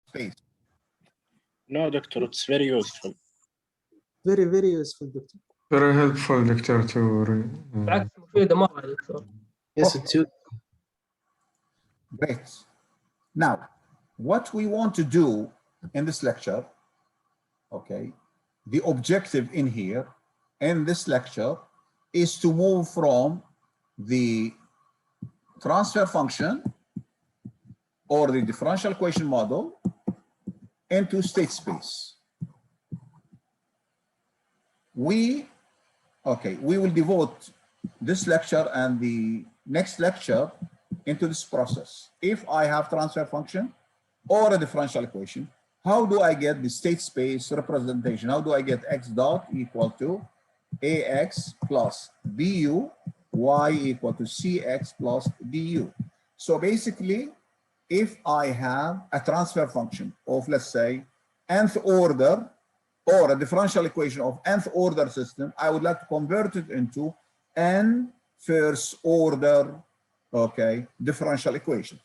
space. No, doctor, it's very useful. Very, very useful, doctor. Very helpful, Doctor, to بالعكس مفيدة مرة يا دكتور. Yes, it's you. Great. Now, what we want to do in this lecture, okay, the objective in here, in this lecture, is to move from the transfer function or the differential equation model into state space. We will devote this lecture and the next lecture into this process. If I have transfer function or a differential equation, how do I get the state space representation? How do I get x dot equal to ax plus bu, y equal to cx plus du? So basically, if I have a transfer function of, let's say, nth order, or a differential equation of nth order system, I would like to convert it into n first order, okay, differential equations.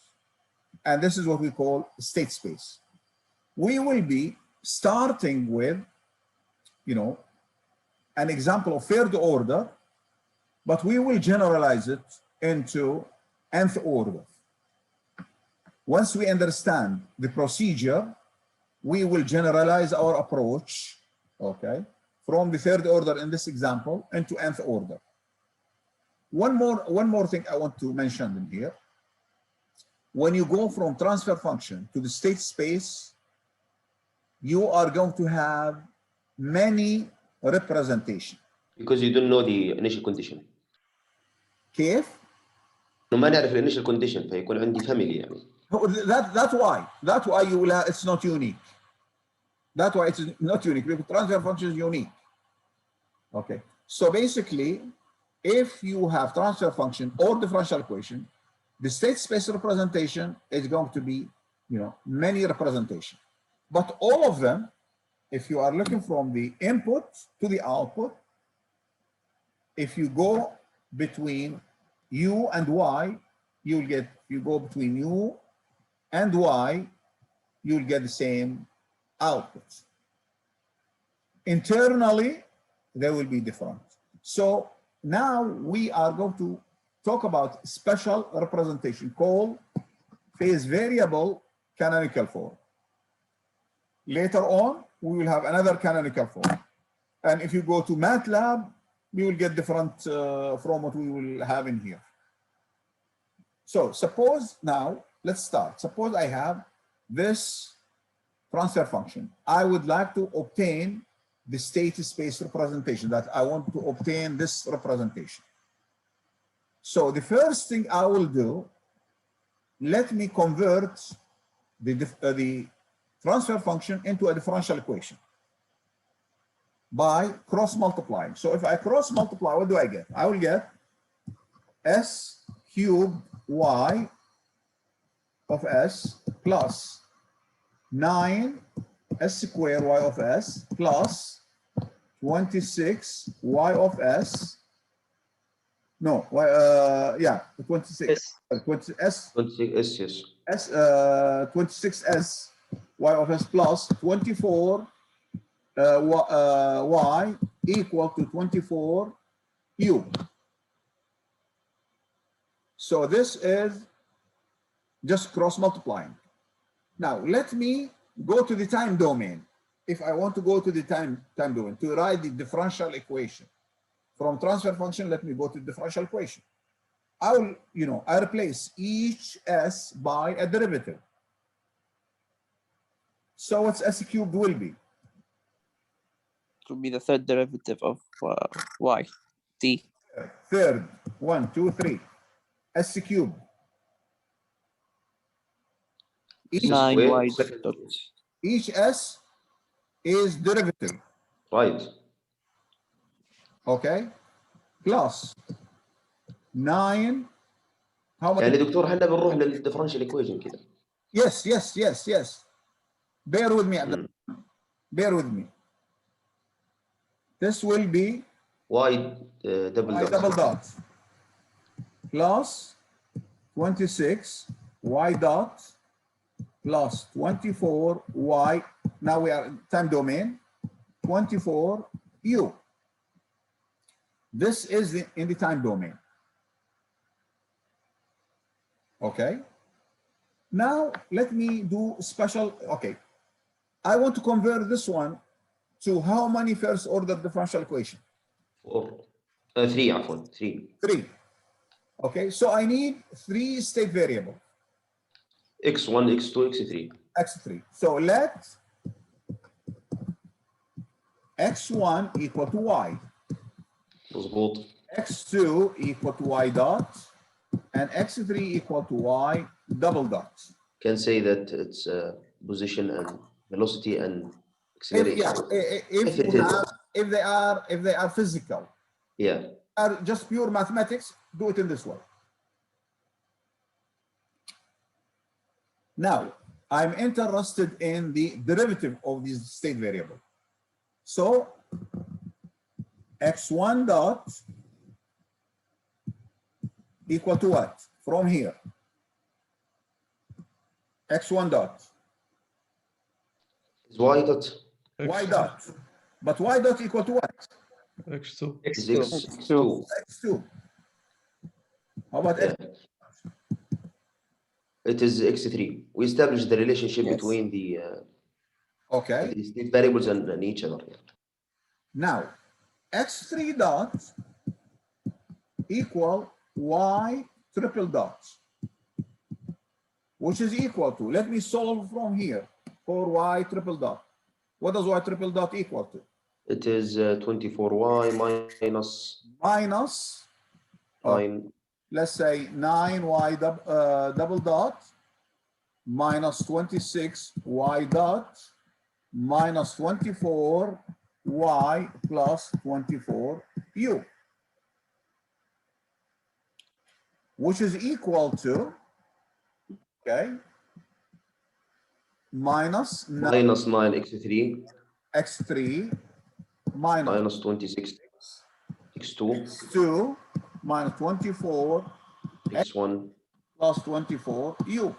And this is what we call state space. We will be starting with, you know, an example of third order, but we will generalize it into nth order. Once we understand the procedure, we will generalize our approach, okay, from the third order in this example into nth order. One more thing I want to mention in here. When you go from transfer function to the state space, you are going to have many representation. Because you don't know the initial condition. كيف؟ ما نعرف الانيشال كونديشن فيكون عندي family يعني. That's why you will have, it's not unique. That's why it's not unique, because transfer function is unique. Okay, so basically, if you have transfer function or differential equation, the state space representation is going to be, you know, many representation. But all of them, if you are looking from the input to the output, if you go between u and y, you'll get, you go between u and y, you'll get the same output. Internally, they will be different. So now we are going to talk about special representation called phase variable canonical form. Later on, we will have another canonical form. And if you go to MATLAB, you will get different from what we will have in here. So suppose now, let's start. Suppose I have this transfer function. I would like to obtain the state space representation, that I want to obtain this representation. So the first thing I will do, let me convert the transfer function into a differential equation by cross multiplying. So if I cross multiply, what do I get? I will get s cubed y of s plus 9 s squared y of s plus 26 y of s. No, yeah, 26. 20 s. 26s, yes. S 26s y of s plus 24 y equal to 24 u. So this is just cross multiplying. Now let me go to the time domain. If I want to go to the time domain to write the differential equation from transfer function, let me go to the differential equation. I will, you know, I replace each s by a derivative. So what's s cubed will be? It will be the third derivative of y, t. Third, 1, 2, 3, s cubed. Each, 9y dot. each s is derivative. Right. Okay, plus 9. How much? يعني دكتور احنا بنروح للديفرنشال ايكويشن كده. Yes. Bear with me. Bear with me. This will be y double dot plus 26 y dot plus 24y. Now we are in time domain, 24u. This is in the time domain. Okay. Now let me do special. Okay. I want to convert this one to how many first order differential equation? 4 3 عفوا 3 3. Okay, so I need 3 state variable. x1 x2 x3 X3. So let x1 equal to y, مظبوط. x2 equal to y dot, and x3 equal to y double dot. Can say that it's position and velocity and If, acceleration. yeah, If it is. if they are physical, Yeah. are just pure mathematics, do it in this way. Now, I'm interested in the derivative of this state variable. So, x1 dot equal to what? From here. x1 dot. Is y dot Y dot. But y dot equal to what? x2. is X2. x2. x2. How about Yeah. It is x3. We established the relationship Yes. between okay. the state variables and each other. Now, x3 dot equal y triple dot, which is equal to, let me solve from here for y triple dot. What does y triple dot equal to? It is 24y minus Minus, 9. let's say 9y double dot minus 26y dot minus 24y plus 24u, which is equal to, okay, minus minus 9 x3 x3 minus minus 26 x2 2 minus 24 x1. plus 24u.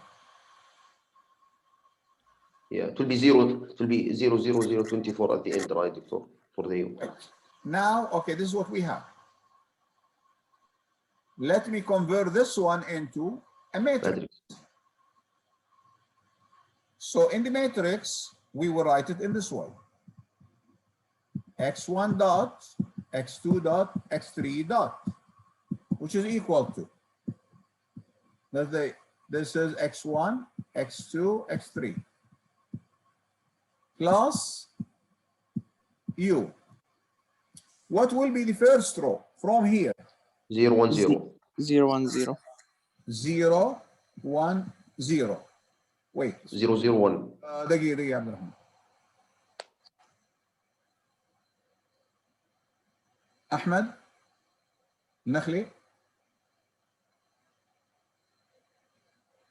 Yeah, it will be 0. It will be 0 0 0 24 at the end, right, Doctor? For the u. Now, okay, this is what we have. Let me convert this one into a matrix. Matrix. So in the matrix, we will write it in this way. x1 dot, x2 dot, x3 dot, which is equal to, this is x1, x2, x3, plus u. What will be the first row from here? 0 1 0. 0 1 0. 0 1 0. Wait. 0 0 1. دقيقة يا عبد الرحمن. أحمد النخلي.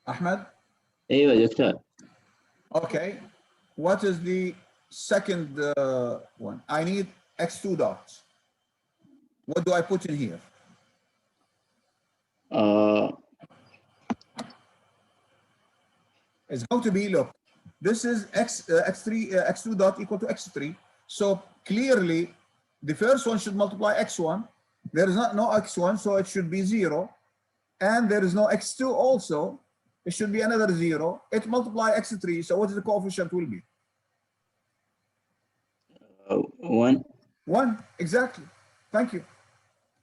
أحمد. ايوه دكتور. Okay. What is the second one? I need x2 dot. What do I put in here? It's going to be, look, this is x2 dot equal to x3. So clearly, the first one should multiply x1. There is no x1, so it should be 0. And there is no x2 also. It should be another 0. It multiply x3. So what is the coefficient will be? 1. 1, exactly. Thank you.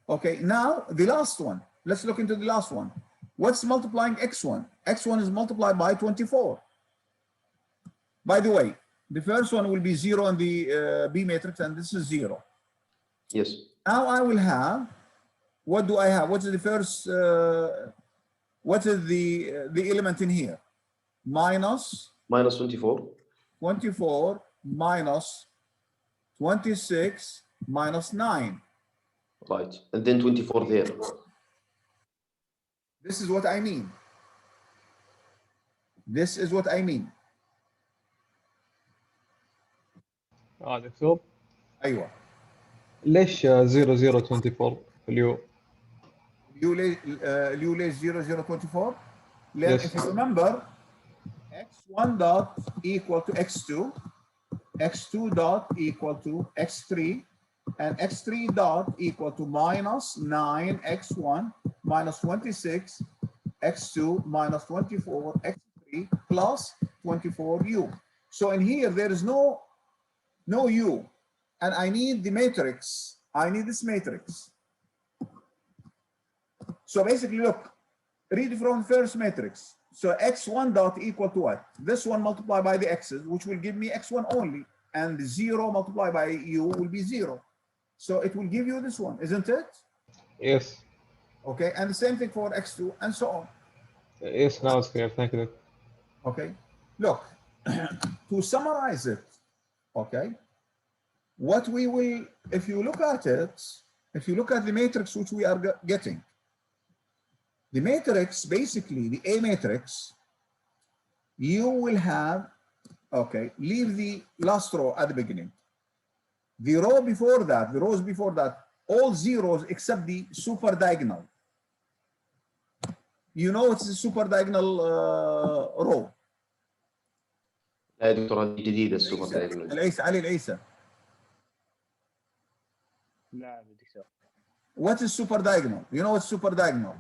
Okay, now the last one. Let's look into the last one. What's multiplying x1? x1 is multiplied by 24. By the way, the first one will be 0 in the B matrix, and this is 0. Yes. Now I will have, what do I have? What is the first, what is the element in here? Minus Minus 24. 24 minus 26 minus 9. Right. And then 24 there. This is what I mean. This is what I mean. دكتور أيوة. ليش 0024 في اليو؟ اليو ليش 0024؟ لأن if you remember x1 dot equal to x2, x2 dot equal to x3, and x3 dot equal to minus 9x1 minus 26 x2 minus 24 x3 plus 24u. So in here there is no u, and I need the matrix. I need this matrix. So basically, look, read from first matrix. So x1 dot equal to what? This one multiplied by the x's, which will give me x1 only, and the 0 multiplied by u will be 0. So it will give you this one, isn't it? Yes. Okay, and the same thing for x2 and so on. Yes, now it's clear. Thank you. Okay, look, to summarize it, okay, what we will, if you look at it, if you look at the matrix which we are getting, the matrix, basically the A matrix, you will have, okay, leave the last row at the beginning. The row before that, the rows before that, all zeros except the super diagonal. You know it's a super diagonal row. لا يا دكتور هذه جديدة السوبر دايجونال. العيسى علي العيسى. نعم دكتور. What is super diagonal? You know what's super diagonal?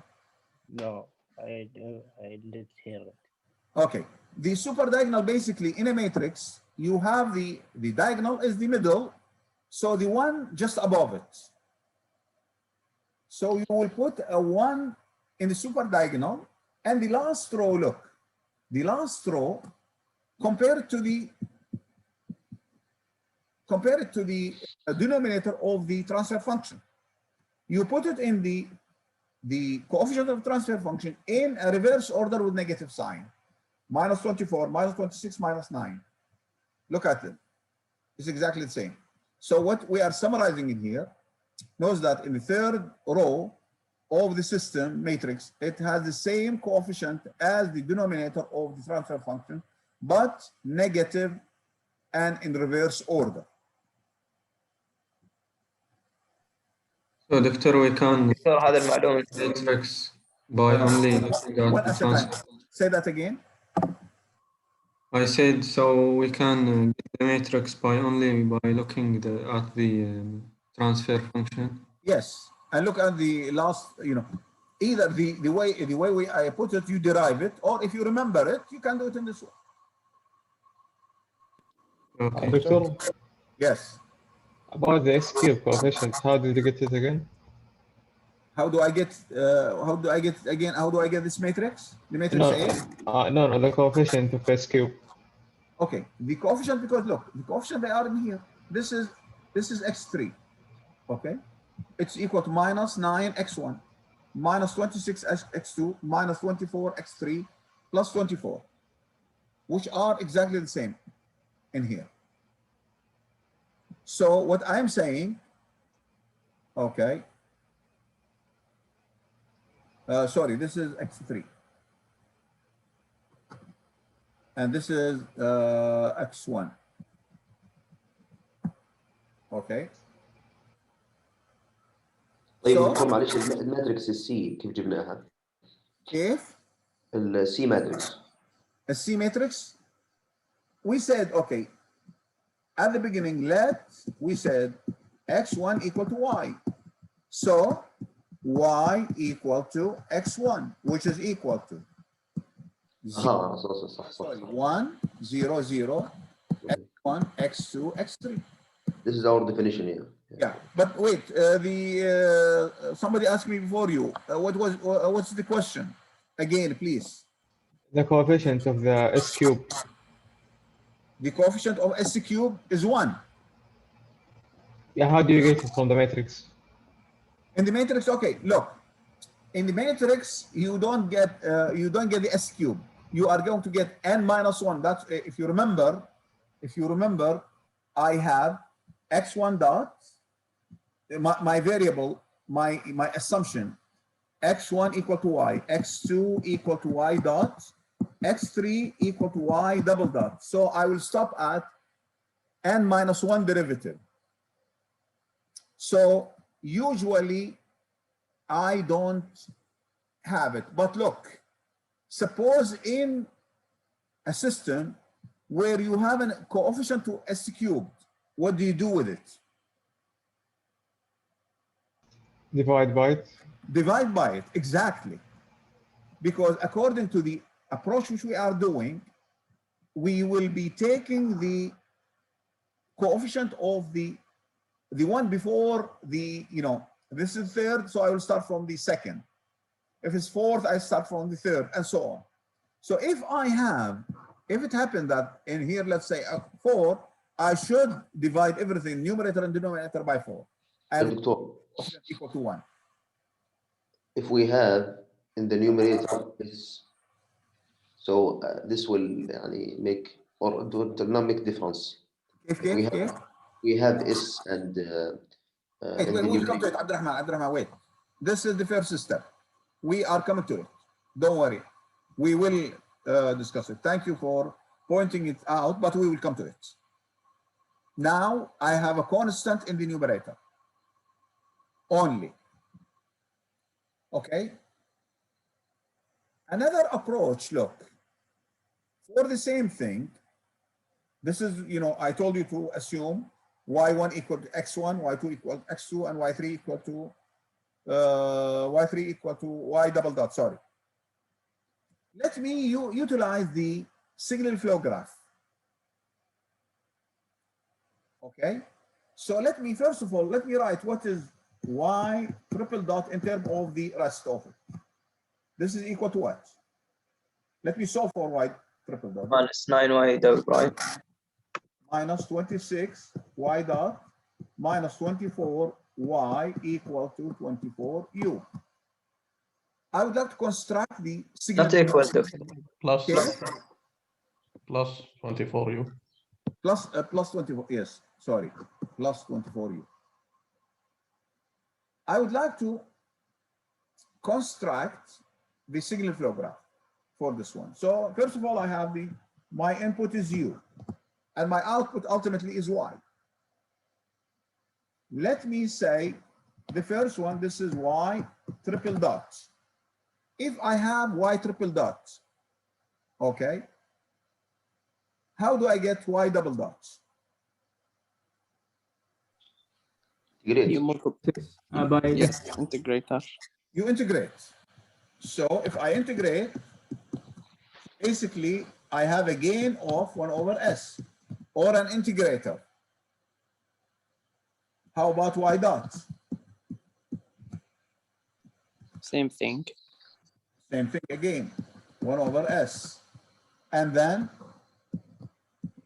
No, I didn't hear it. Okay, the super diagonal, basically in a matrix, you have the diagonal is the middle, so the one just above it. So you will put a 1 in the super diagonal, and the last row, look, the last row, compared to the denominator of the transfer function. You put it in the coefficient of transfer function in a reverse order with negative sign. Minus 24, minus 26, minus 9. Look at it. It's exactly the same. So what we are summarizing in here knows that in the third row of the system matrix, it has the same coefficient as the denominator of the transfer function, but negative and in reverse order. So Doctor, we can دكتور هذا المعلومة matrix by only looking at One the at a time. transfer. Say that again. I said so we can get the matrix by only by looking at the transfer function. Yes, and look at the last, you know, either the way I put it, you derive it, or if you remember it, you can do it in this way. Okay. Doctor, Yes. about the S cube coefficient, how did you get it again? How do I get this matrix? The matrix A? No, the coefficient of S cube. Okay, the coefficient, because look, the coefficient they are in here. This is x3. Okay, it's equal to minus 9x1, minus 26 x2, minus 24 x3, plus 24, which are exactly the same in here. So what I'm saying, okay, sorry, this is x3. And this is x1. Okay. طيب So- دكتور معلش الماتريكس السي كيف جبناها؟ If السي ماتريكس. a C matrix, we said, okay, at the beginning, we said x1 equal to y. So y equal to x1, which is equal to صح. sorry, 1, 0, 0, x1, x2, x3. This is our definition here. Yeah, but wait, somebody asked me before you, what's the question? Again, please. The coefficient of the S cube. The coefficient of S cube is 1. Yeah, how do you get it from the matrix? In the matrix, okay, look. In the matrix, you don't get the S cube. You are going to get n minus 1. That's if you remember, I have x1 dot, my variable, my assumption, x1 equal to y, x2 equal to y dot, x3 equal to y double dot. So I will stop at n minus 1 derivative. So usually I don't have it, but look, suppose in a system where you have a coefficient to s cubed, what do you do with it? Divide by it. Divide by it, exactly. Because according to the approach which we are doing, we will be taking the coefficient of the one before the, this is third, so I will start from the second. If it's fourth, I start from the third, and so on. So if it happened that in here, let's say 4, I should divide everything, numerator and denominator, by 4. And Doctor, equal to 1. if we have in the numerator this, so this will make or dynamic difference. We have s and Wait, we'll come to it, Abdurrahman, wait. This is the first step. We are coming to it. Don't worry. We will discuss it. Thank you for pointing it out, but we will come to it. Now, I have a constant in the numerator only. Okay? Another approach, look, for the same thing, this is, I told you to assume y1 equal to x1, y2 equal to x2, and y3 equal to y double dot, sorry. Let me utilize the signal flow graph. Okay, so let me, first of all, let me write what is y triple dot in terms of the rest of it. This is equal to what? Let me solve for y triple dot. Minus 9y dot, right? Minus 26 y dot minus 24 y equal to 24 u. I would like to construct the signal. Not equal to. Plus, Okay. plus 24u. Plus 24, yes, sorry, plus 24u. I would like to construct the signal flow graph for this one. So first of all, I have my input is u, and my output ultimately is y. Let me say the first one, this is y triple dot. If I have y triple dot, okay, how do I get y double dot? Integrate. You multiply. Yes, integrator. You integrate. So if I integrate, basically I have a gain of 1 over s, or an integrator. How about y dot? Same thing. Same thing again, 1 over s. And then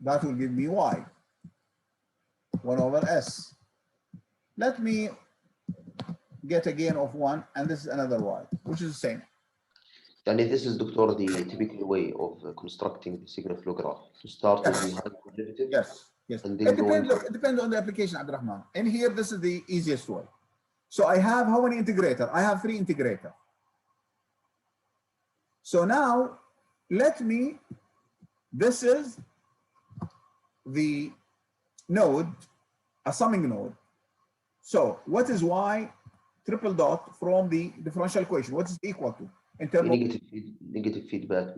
that will give me y, 1 over s. Let me get a gain of 1, and this is another y, which is the same. And this is, Doctor, the typical way of constructing the signal flow graph. To start with the high derivative. Yes, yes. And It then depends, look, it depends on the application, Abdurrahman. In here, this is the easiest way. So I have how many integrator? I have 3 integrator. So now, this is the node, a summing node. So what is y triple dot from the differential equation? What is it equal to? In terms of negative feedback.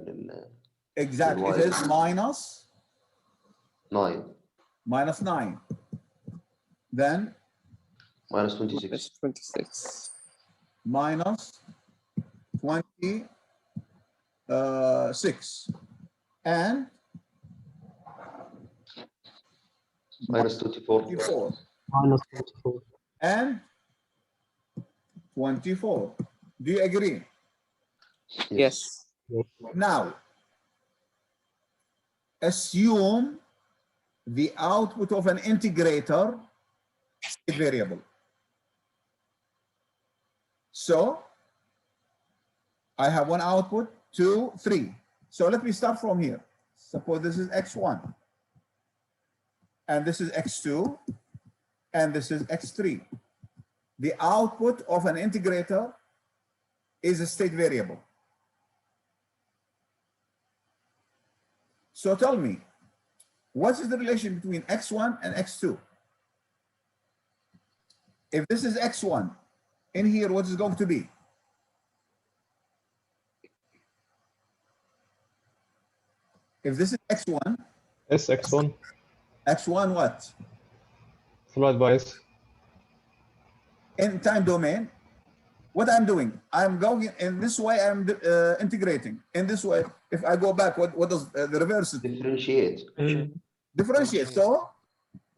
exactly, it is minus 9. Minus 9. Then Minus 26. Minus 26. Minus 26. And minus 24. 24. Minus 24. And 24. Do you agree? Yes. Now, assume the output of an integrator is variable. So I have one output, 2, 3. So let me start from here. Suppose this is x1, and this is x2, and this is x3. The output of an integrator is a state variable. So tell me, what is the relation between x1 and x2? If this is x1, in here, what is it going to be? If this is x1, S x1 x1 what? followed by S. In time domain, what I'm doing, I'm going in this way, I'm integrating. In this way, if I go back, what does the reverse Differentiate. differentiate? So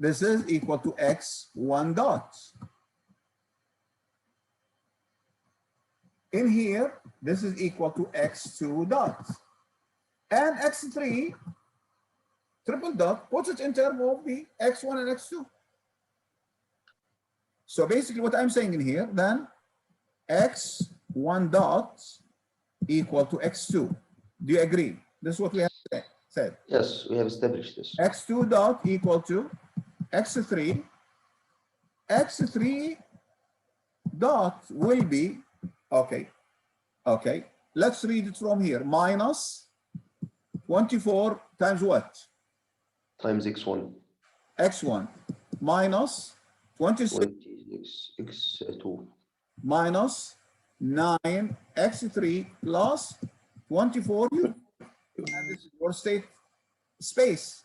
this is equal to x1 dot. In here, this is equal to x2 dot. And x3 triple dot puts it in terms of the x1 and x2. So basically what I'm saying in here, then x1 dot equal to x2. Do you agree? This is what we have said. Yes, we have established this. x2 dot equal to x3. x3 dot will be, okay, let's read it from here, minus 24 times what? Times x1. x1 minus 26 x2 minus 9 x3 plus 24 u. And this is your state space.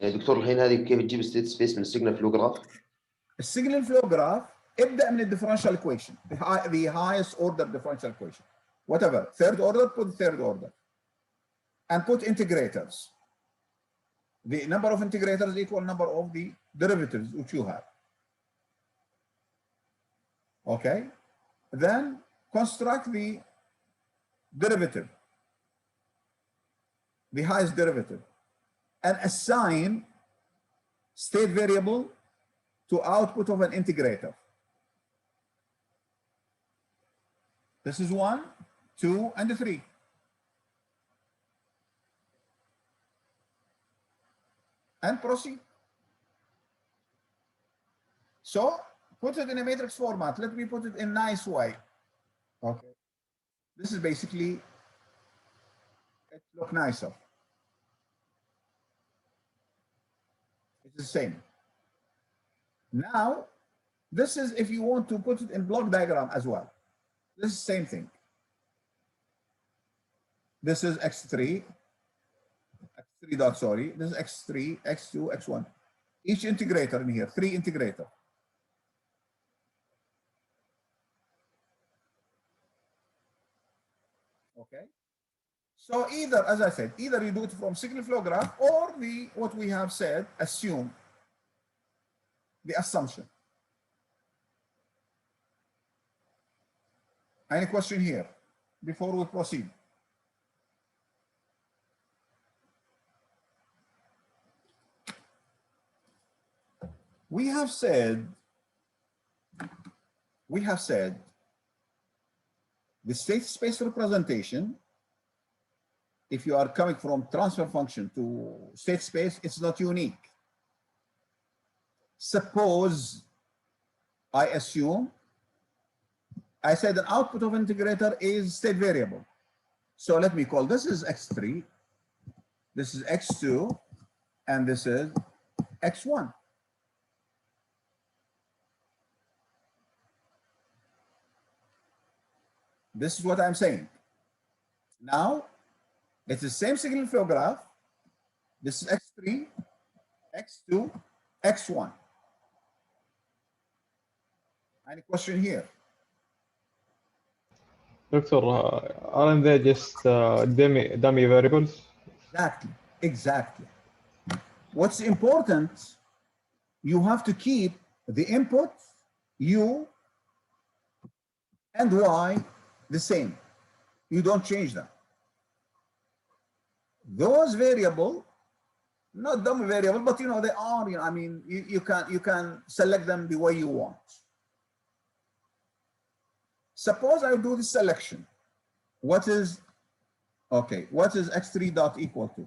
دكتور الحين هذه كيف تجيب ستيت سبيس من السيجنال فلو جراف؟ السيجنال فلو جراف ابدأ من الديفرنشال equation, the highest order differential equation. Whatever, third order, put third order. And put integrators. The number of integrators equal number of the derivatives which you have. Okay? Then construct the derivative, the highest derivative, and assign state variable to output of an integrator. This is 1, 2, and 3. And proceed. So put it in a matrix format. Let me put it in a nice way. Okay. This is basically, it look nicer. It's the same. Now, this is if you want to put it in block diagram as well. This is the same thing. This is x3 dot, sorry. This is x3, x2, x1. Each integrator in here, 3 integrator. Okay. So either, as I said, either you do it from signal flow graph or what we have said, assume the assumption. Any question here before we proceed? We have said the state space representation, if you are coming from transfer function to state space, it's not unique. Suppose I assume, I said an output of integrator is state variable. So let me call this is x3, this is x2, and this is x1. This is what I'm saying. Now, it's the same signal flow graph. This is x3, x2, x1. Any question here? Doctor, aren't they just dummy variables? Exactly. What's important, you have to keep the input, u, and y the same. You don't change them. Those variable, not dummy variable, but you know, they are, you know, I mean, you can select them the way you want. Suppose I do the selection. What is x3 dot equal to?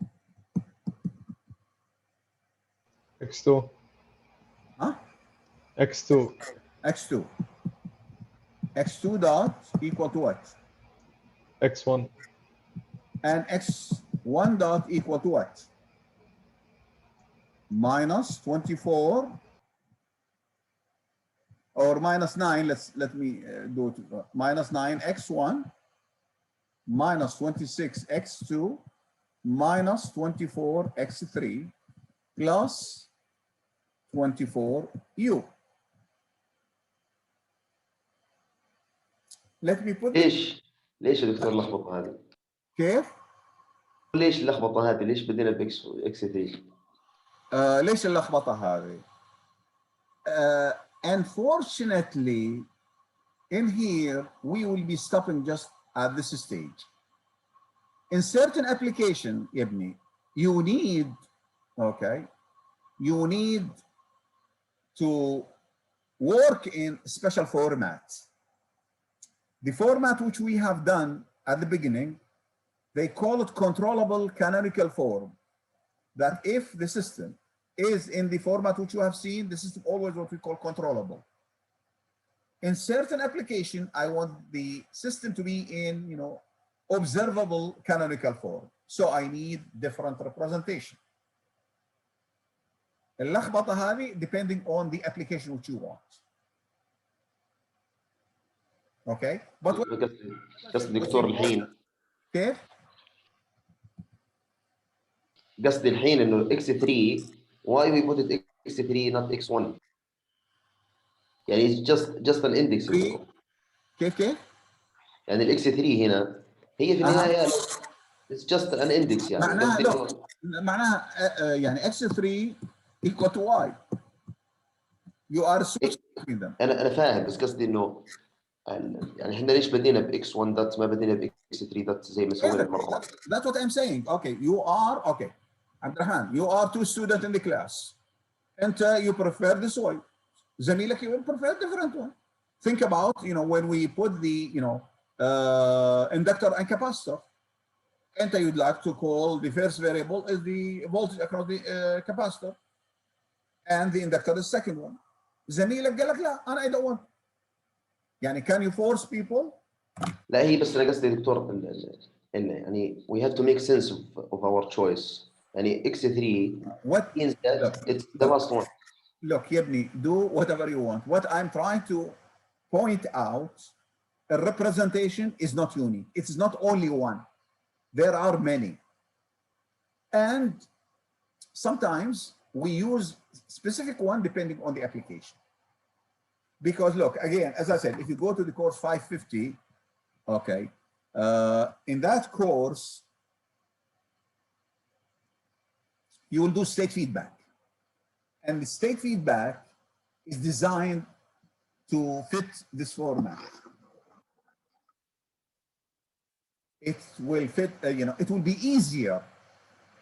x2. Huh? x2. x2. x2 dot equal to what? x1. And x1 dot equal to what? Minus 24 or minus 9. Let me do it. Minus 9 x1 minus 26x2 minus 24x3 plus 24u. Let me put ليش يا دكتور اللخبطه هذه؟ كيف؟ ليش اللخبطه هذه؟ ليش بدينا باكس 3؟ ليش اللخبطه هذه؟ Unfortunately, in here we will be stopping just at this stage. In certain application, يبني, you need, okay, you need to work in special formats. The format which we have done at the beginning, they call it controllable canonical form. That if the system is in the format which you have seen, the system always what we call controllable. In certain application, I want the system to be in, you know, observable canonical form. So I need different representation. اللخبطة هذه depending on the application which you want. Okay, but قصدي دكتور الحين كيف؟ قصدي الحين انه x3 why we put it x3 not x1 يعني it's just an index. كيف؟ يعني الاكس 3 هنا هي في النهايه it's just an index يعني معناها معناها يعني x3 equal to y. You are switching between them. انا فاهم بس قصدي انه يعني احنا ليش بدينا باكس 1 دوت ما بدينا باكس 3 دوت زي ما سوينا المره. That's what I'm saying. Okay, you are okay. Abdurrahman, you are two students in the class. And you prefer this way. زميلك you will prefer different one. Think about, you know, when we put the, you know, inductor and capacitor. And you'd like to call the first variable is the voltage across the capacitor. And the inductor is second one. زميلك قال لك لا أنا I don't want. يعني can you force people? لا هي بس أنا قصدي دكتور يعني we have to make sense of our choice. يعني x3 what means that it's the last one. Look يبني, do whatever you want. What I'm trying to point out, a representation is not unique. It's not only one. There are many. And sometimes we use specific one depending on the application. Because look, again, as I said, if you go to the course 550, okay, in that course, you will do state feedback. And the state feedback is designed to fit this format. It will fit, you know, it will be easier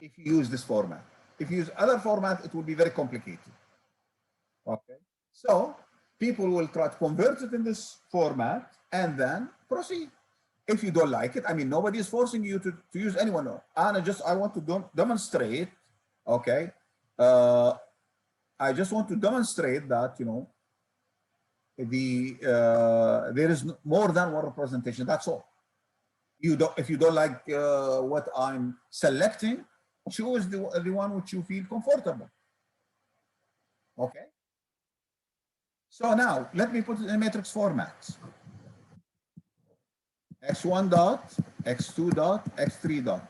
if you use this format. If you use other format, it will be very complicated. Okay, so people will try to convert it in this format and then proceed. If you don't like it, I mean, nobody is forcing you to use anyone. I want to demonstrate, okay, I just want to demonstrate that, you know, there is more than one representation, that's all. If you don't like what I'm selecting, choose the one which you feel comfortable. Okay. So now let me put it in matrix format. x1 dot, x2 dot, x3 dot.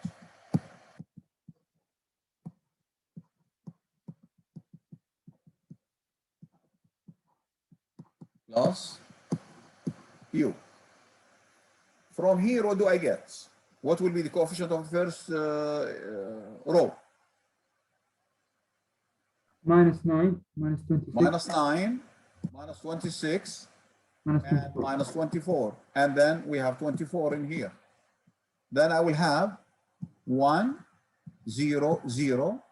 Plus u. From here, what do I get? What will be the coefficient of the first row? -9, -26. -9, -26, and -24. And then we have 24 in here. Then I will have 1, 0, 0,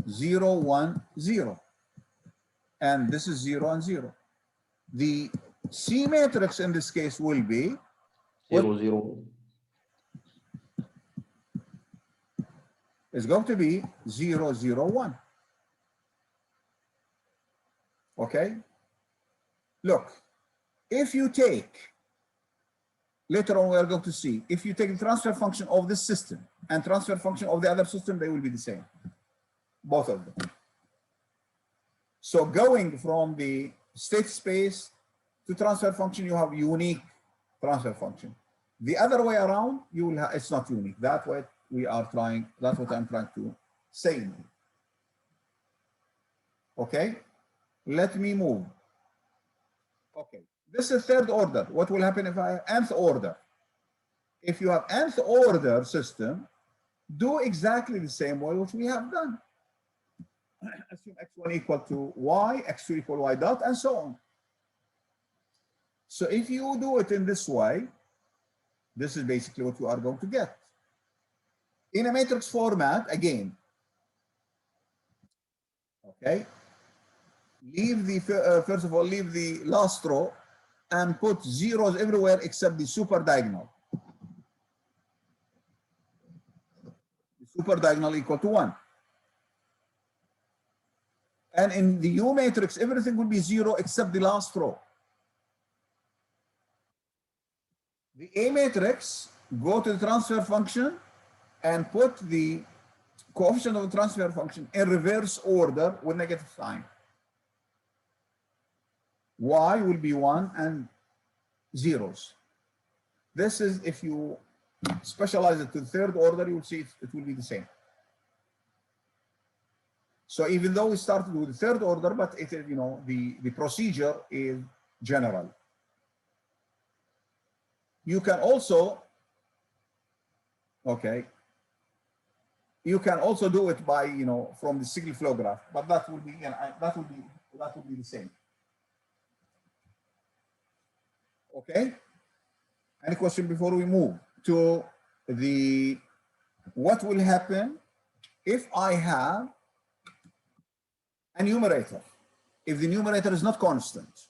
0, 1, 0. And this is 0 and 0. The C matrix in this case will be 0, 0. It's going to be 0, 0, 1. Okay? Look, if you take, later on we are going to see, if you take the transfer function of this system and transfer function of the other system, they will be the same, both of them. So going from the state space to transfer function, you have unique transfer function. The other way around, you will have, it's not unique. That's what we are trying, that's what I'm trying to say. Okay, let me move. Okay, this is third order. What will happen if I have nth order? If you have nth order system, do exactly the same way which we have done. Assume x1 equal to y, x2 equal y dot, and so on. So if you do it in this way, this is basically what you are going to get. In a matrix format, again, okay, leave the, first of all, leave the last row and put zeros everywhere except the super diagonal. The super diagonal equal to 1. And in the U matrix, everything will be 0 except the last row. The A matrix, go to the transfer function and put the coefficient of the transfer function in reverse order with negative sign. Y will be 1 and zeros. This is, if you specialize it to the third order, you will see it will be the same. So even though we started with the third order, but it is, you know, the procedure is general. You can also, okay, you can also do it by, you know, from the signal flow graph, but that will be, you know, that will be the same. Okay. Any question before we move to the, what will happen if I have a numerator, if the numerator is not constant?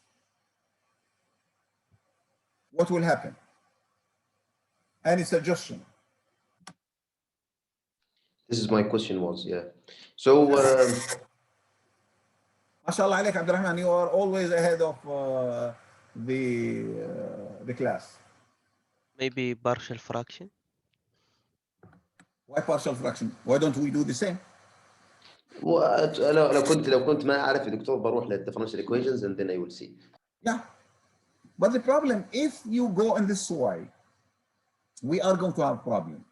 What will happen? Any suggestion? This is my question was, yeah. So, MashaAllah alayk, Abdurrahman, you are always ahead of the class. Maybe partial fraction. Why partial fraction? Why don't we do the same? لو كنت ما أعرف يا دكتور بروح للديفرنشال equations and then I will see. Yeah, but the problem, if you go in this way, we are going to have a problem.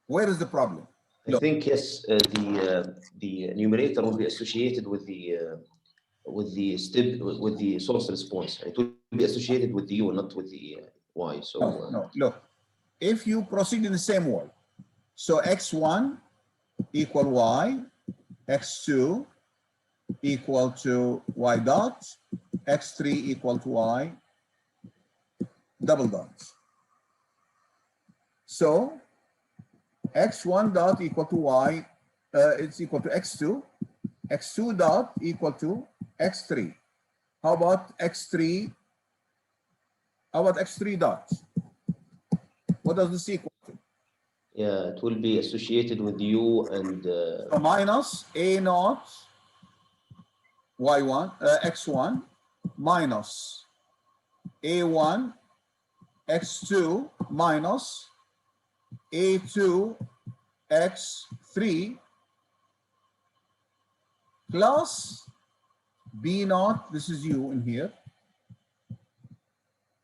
Where is the problem? I think yes, the numerator will be associated with the source response. It will be associated with the U, not with the Y. So no, look, if you proceed in the same way, so x1 equal y, x2 equal to y dot, x3 equal to y double dot. So x1 dot equal to y, it's equal to x2, x2 dot equal to x3. How about x3? How about x3 dot? What does this equal to? yeah, it will be associated with the U and So minus a naught y1 x1 minus a1 x2 minus a2 x3 plus b naught, this is u in here,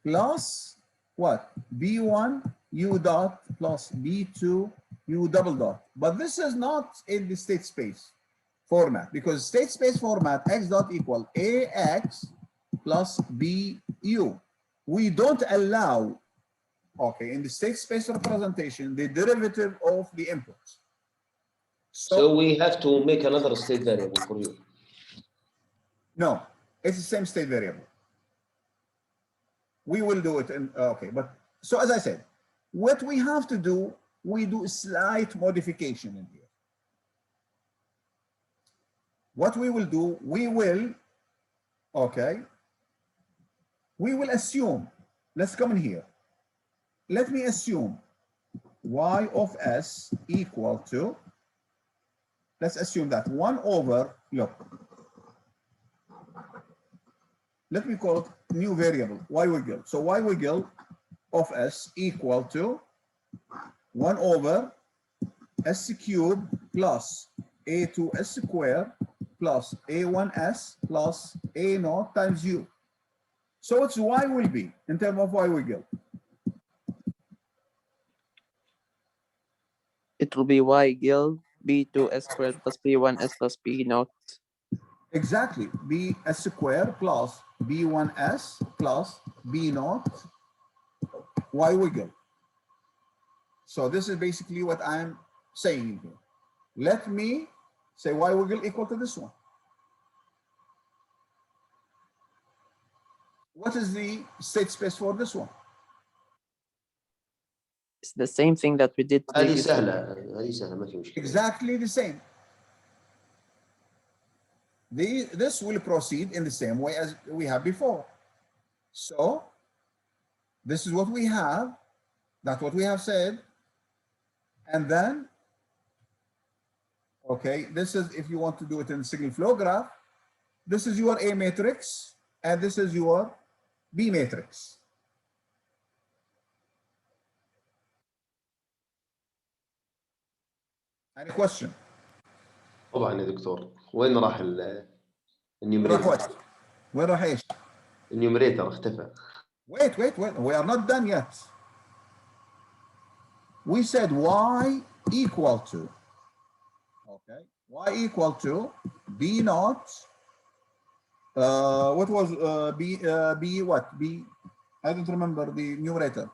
plus what? b1 u dot plus b2 u double dot. But this is not in the state space format, because state space format x dot equal ax plus bu. We don't allow, okay, in the state space representation, the derivative of the inputs. so we have to make another state variable for you. No, it's the same state variable. We will do it in, okay, but so as I said, what we have to do, we do a slight modification in here. What we will do, we will, okay, we will assume, let's come in here. Let me assume y of s equal to, let's assume that 1 over, look, let me call it new variable, y wiggle. So y wiggle of s equal to 1 over s cubed plus a2s squared plus a1s plus a naught times u. So it's y will be in terms of y wiggle. It will be y gil b2s squared plus b1s plus b naught. Exactly, bs square plus b1s plus b naught y wiggle. So this is basically what I'm saying here. Let me say y wiggle equal to this one. What is the state space for this one? It's the same thing that we did هذه previously. سهلة، هذه سهلة ما في مشكلة. Exactly the same. This will proceed in the same way as we have before. So this is what we have. That's what we have said. And then, okay, this is if you want to do it in signal flow graph, this is your A matrix and this is your B matrix. Any question? طبعا يا دكتور، وين راح راح النيومريتر؟ وين؟ وين راح ايش؟ النيومريتر اختفى. Wait. We are not done yet. We said y equal to, okay, y equal to b naught. What was b what? B, I don't remember the numerator.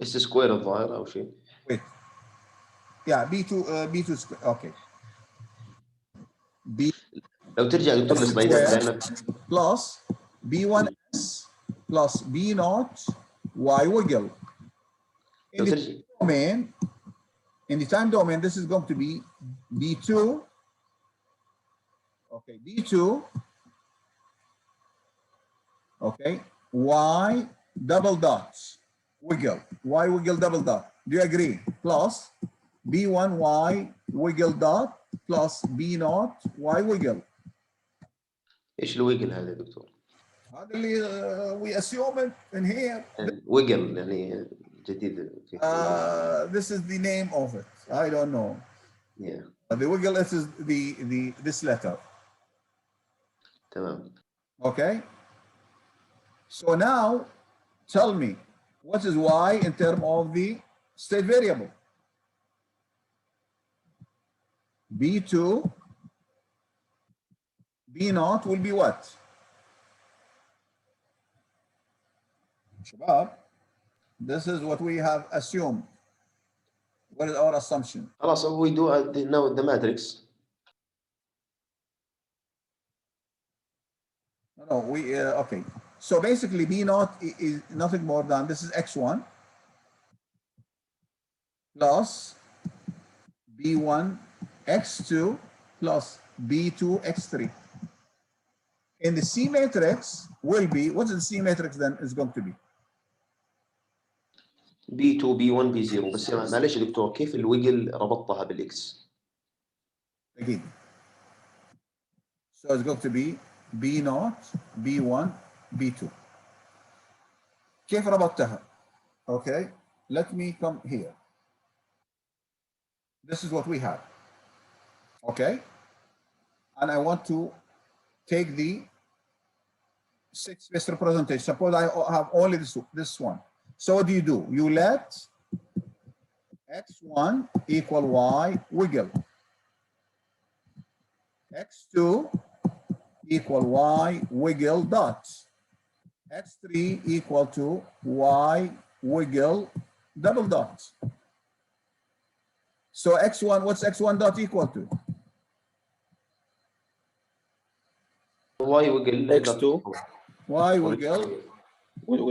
اس سكوير الظاهر او شيء. Wait. Yeah, b2 square. Okay. b لو ترجع دكتور للسلايدات لان plus b1s plus b naught y wiggle. In لو the ترجع domain, in the time domain, this is going to be b2. Okay, b2. Okay, y double dot wiggle, y wiggle double dot. Do you agree? Plus b1 y wiggle dot plus b naught y wiggle. ايش الويجل هذا يا دكتور؟ هذا اللي we assume it in here. ويجل يعني جديد. This is the name of it. I don't know. Yeah. The wiggle is this letter. تمام. Okay. So now tell me what is y in terms of the state variable? B2, B naught will be what? Shabab, this is what we have assumed. What is our assumption? خلاص we do now the matrix. No, we okay. So basically, B naught is nothing more than this is x1 plus B1 x2 plus B2 x3. In the C matrix will be, what is the C matrix then is going to be? B2 B1 B0. بس معلش يا دكتور كيف الويجل ربطتها بالاكس؟ Again. So it's going to be B naught, B1, B2. كيف ربطتها? Okay, let me come here. This is what we have. Okay, and I want to take the 6-bit representation. Suppose I have only this one. So what do? You let x1 equal y wiggle, x2 equal y wiggle dot, x3 equal to y wiggle double dot. So x1, what's x1 dot equal to? y ويجل x2 y wiggle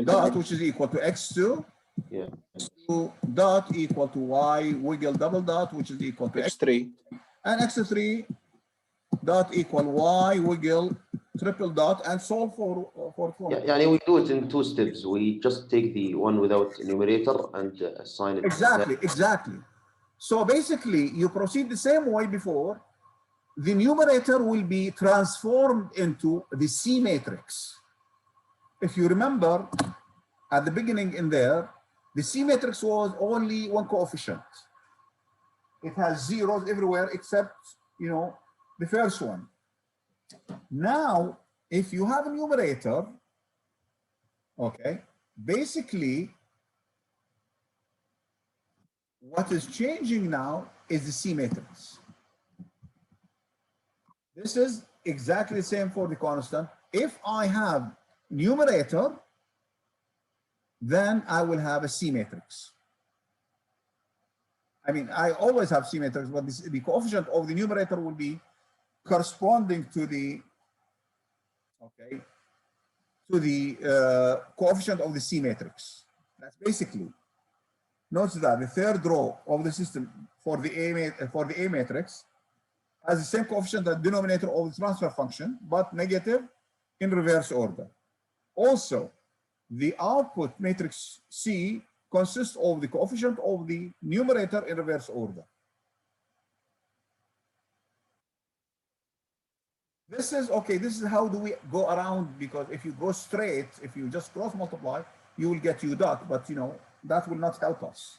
dot, which is equal to x2. Yeah. x2 dot equal to y wiggle double dot, which is equal to x3 and x3 dot equal y wiggle triple dot, and solve for يعني we do it in 2 steps. We just take the one without numerator and assign it. Exactly. So basically, you proceed the same way before. The numerator will be transformed into the C matrix. If you remember, at the beginning in there, the C matrix was only one coefficient. It has zeros everywhere except, the first one. Now, if you have a numerator, okay, basically, What is changing now is the C matrix. This is exactly the same for the constant. If I have numerator, then I will have a C matrix. I mean, I always have C matrix, but the coefficient of the numerator will be corresponding to the, okay, to the coefficient of the C matrix. That's basically. Notice that the third row of the system for the A matrix has the same coefficient as the denominator of the transfer function, but negative in reverse order. Also, the output matrix C consists of the coefficient of the numerator in reverse order. This is okay. This is how do we go around, because if you go straight, if you just cross multiply, you will get U dot, but you know, that will not help us,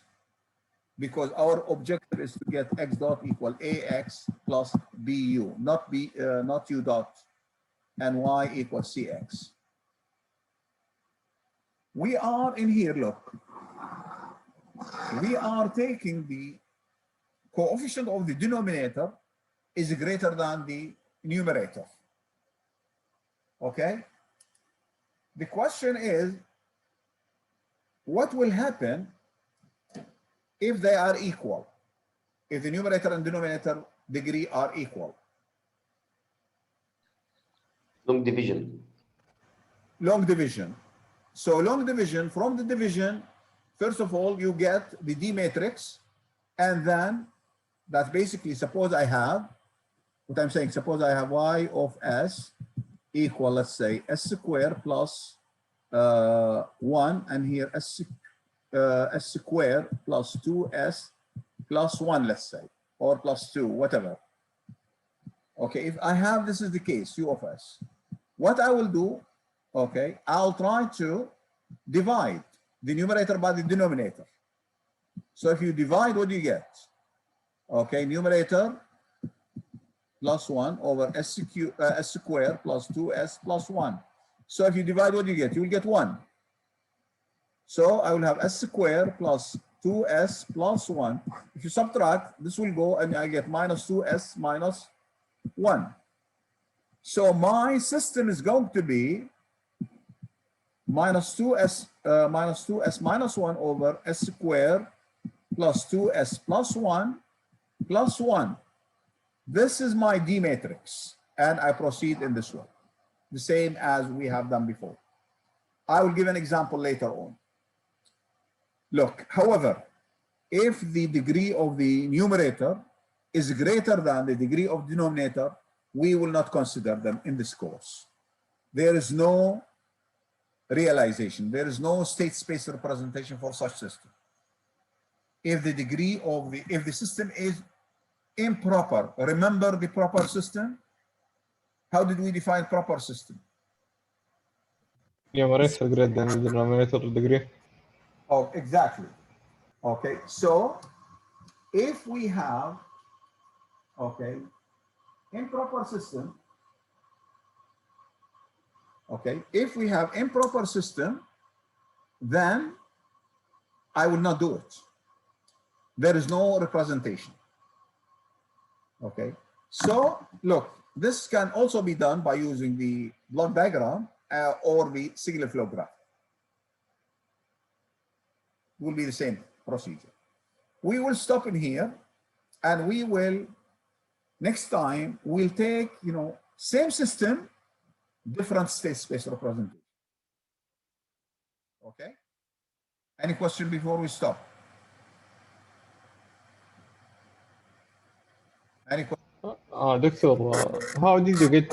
because our objective is to get X dot equal AX plus BU, not U dot, and Y equals CX. We are in here, look. We are taking the coefficient of the denominator is greater than the numerator. Okay? The question is, what will happen if they are equal? If the numerator and denominator degree are equal? Long division. Long division. So long division, from the division, first of all, you get the D matrix, and then that's basically, suppose I have, what I'm saying, suppose I have Y of S equal, let's say, S squared plus 1, and here S squared plus 2S plus 1, let's say, or plus 2, whatever. Okay, if I have, this is the case, U of S. What I will do, okay, I'll try to divide the numerator by the denominator. So if you divide, what do you get? Okay, numerator plus 1 over S squared plus 2S plus 1. So if you divide, what do you get? You will get 1. So I will have S squared plus 2S plus 1. If you subtract, this will go and I get minus 2S minus 1. So my system is going to be minus 2S minus 1 over S squared plus 2S plus 1 plus 1. This is my D matrix, and I proceed in this way, the same as we have done before. I will give an example later on. Look, however, if the degree of the numerator is greater than the degree of denominator, we will not consider them in this course. There is no realization. There is no state space representation for such system. If the degree of the, if the system is improper, remember the proper system? How did we define proper system? Numerator greater than the denominator degree. Oh, exactly. Okay, so if we have, okay, improper system, okay, if we have improper system, then I will not do it. There is no representation. Okay, so look, this can also be done by using the block diagram or the signal flow graph. It will be the same procedure. We will stop in here, and we will, next time, we'll take, you know, same system, different state space representation. Okay? Any question before we stop? Any question? Doctor, how did you get,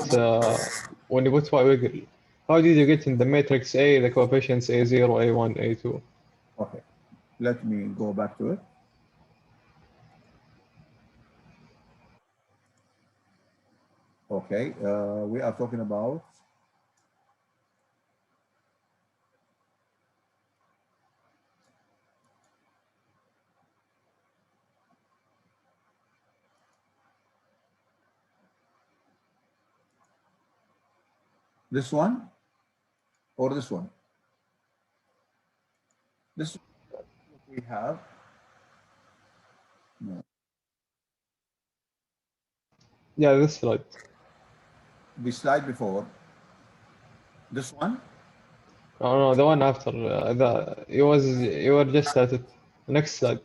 when you put Y wiggle, how did you get in the matrix A the coefficients A0, A1, A2? Okay, let me go back to it. Okay, we are talking about this one or this one? This we have Yeah, this slide. The slide before. This one? Oh no, the one after. You were just at it. Next slide.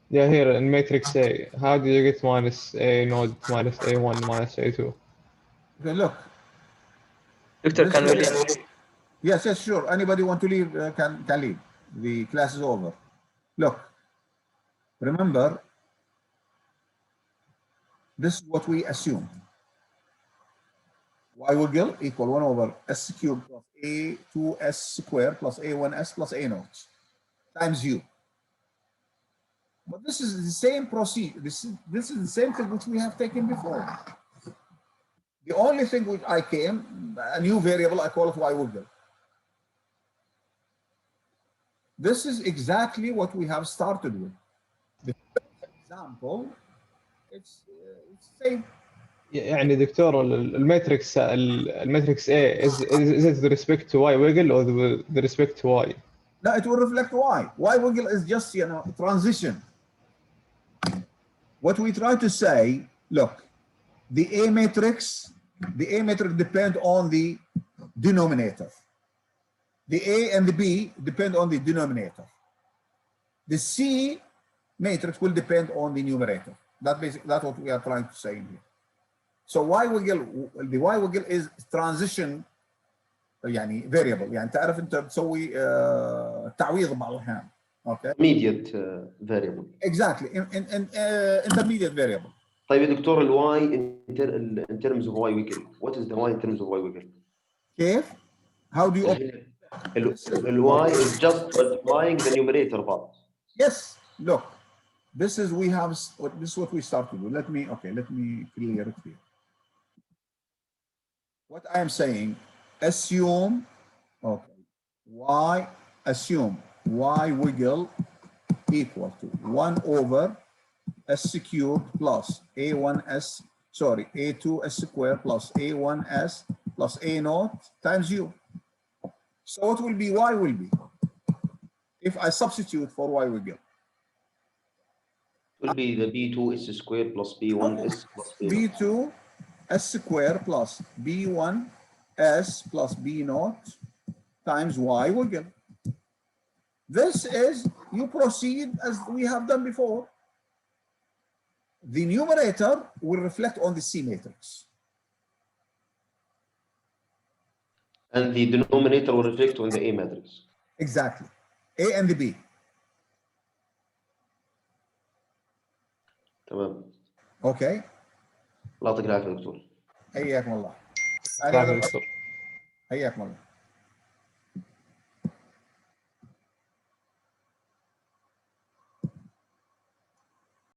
Yeah, here in matrix A, how do you get minus A node minus A1 minus A2? Okay, look. Doctor, This can we is- leave? Yes, yes, sure. Anybody want to leave can leave. The class is over. Look, remember, this is what we assume. Y wiggle equal 1 over S cubed plus A2S squared plus A1S plus A naught times U. But this is the same procedure. This is the same thing which we have taken before. The only thing which I came, a new variable, I call it Y wiggle. This is exactly what we have started with. The first example, it's same. يعني دكتور الماتريكس A is it with respect to Y wiggle or with respect to Y? No, it will reflect Y. Y wiggle is just, you know, transition. What we try to say, look, the A matrix depend on the denominator. The A and the B depend on the denominator. The C matrix will depend on the numerator. That's what we are trying to say in here. So Y wiggle, the Y wiggle is transition يعني variable. يعني تعرف انت بتسوي تعويض بعض الأحيان. Okay. Immediate variable. Exactly. In intermediate variable. طيب يا دكتور الواي in terms of y wiggle. What is the y in terms of y wiggle? كيف؟ How do you الواي is just multiplying the numerator part. Yes. Look, this is what we started with. Let me clear it here. What I am saying, assume y wiggle equal to 1 over S cubed plus A1S, sorry, A2S squared plus A1S plus A naught times U. So what will be Y will be? If I substitute for Y wiggle. Will be the B2S squared plus B1S plus B0. B2 S squared plus B1 S plus B naught times Y wiggle. This is, you proceed as we have done before. The numerator will reflect on the C matrix. And the denominator will reflect on the A matrix. Exactly. A and the B. تمام. Okay. الله يعطيك العافية دكتور. حياكم الله. عافية دكتور. حياكم الله.